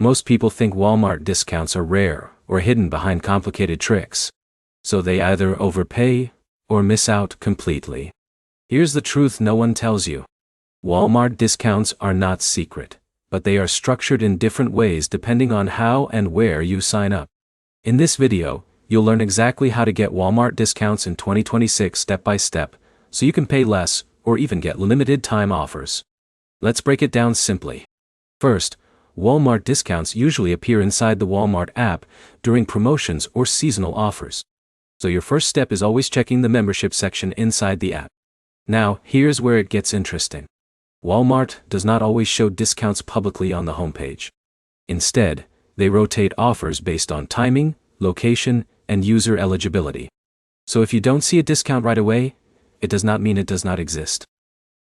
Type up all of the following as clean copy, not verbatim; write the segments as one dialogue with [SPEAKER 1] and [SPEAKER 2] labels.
[SPEAKER 1] Most people think Walmart discounts are rare or hidden behind complicated tricks. So they either overpay or miss out completely. Here's the truth no one tells you. Walmart discounts are not secret, but they are structured in different ways depending on how and where you sign up. In this video, you'll learn exactly how to get Walmart discounts in 2026 step by step, so you can pay less or even get limited time offers. Let's break it down simply. First, Walmart discounts usually appear inside the Walmart app during promotions or seasonal offers. So your first step is always checking the membership section inside the app. Now, here's where it gets interesting. Walmart does not always show discounts publicly on the homepage. Instead, they rotate offers based on timing, location, and user eligibility. So if you don't see a discount right away, it does not mean it does not exist.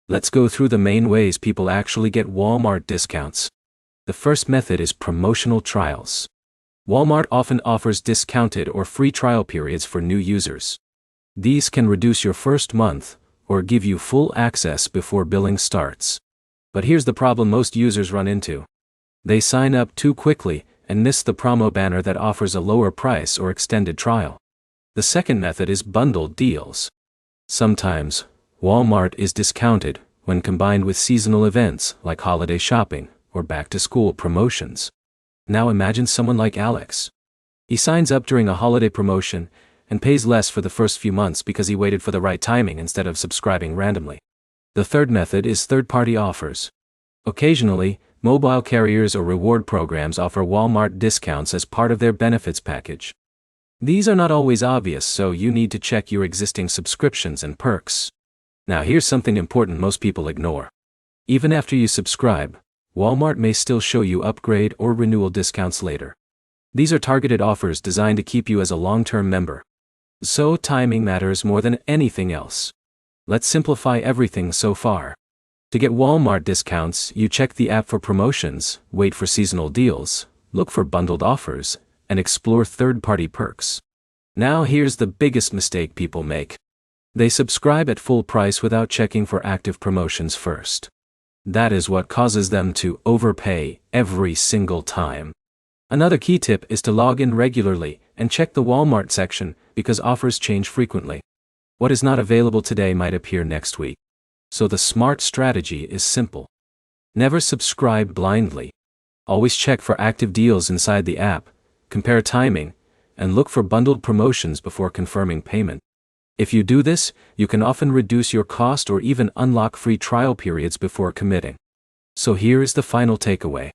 [SPEAKER 1] Let's go through the main ways people actually get Walmart discounts. The first method is promotional trials. Walmart often offers discounted or free trial periods for new users. These can reduce your first month or give you full access before billing starts. But here's the problem most users run into. They sign up too quickly and miss the promo banner that offers a lower price or extended trial. The second method is bundled deals. Sometimes, Walmart is discounted when combined with seasonal events like holiday shopping or back-to-school promotions. Now imagine someone like Alex. He signs up during a holiday promotion and pays less for the first few months because he waited for the right timing instead of subscribing randomly. The third method is third-party offers. Occasionally, mobile carriers or reward programs offer Walmart discounts as part of their benefits package. These are not always obvious, so you need to check your existing subscriptions and perks. Now here's something important most people ignore. Even after you subscribe, Walmart may still show you upgrade or renewal discounts later. These are targeted offers designed to keep you as a long-term member. So timing matters more than anything else. Let's simplify everything so far. To get Walmart discounts, you check the app for promotions, wait for seasonal deals, look for bundled offers, and explore third-party perks. Now here's the biggest mistake people make. They subscribe at full price without checking for active promotions first. That is what causes them to overpay every single time. Another key tip is to log in regularly and check the Walmart section because offers change frequently. What is not available today might appear next week. So the smart strategy is simple. Never subscribe blindly. Always check for active deals inside the app, compare timing, and look for bundled promotions before confirming payment. If you do this, you can often reduce your cost or even unlock free trial periods before committing. So here is the final takeaway.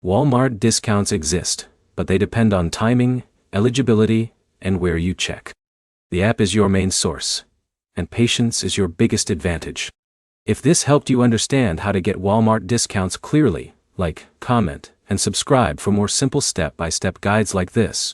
[SPEAKER 1] Walmart discounts exist, but they depend on timing, eligibility, and where you check. The app is your main source, and patience is your biggest advantage. If this helped you understand how to get Walmart discounts clearly, like, comment, and subscribe for more simple step-by-step guides like this.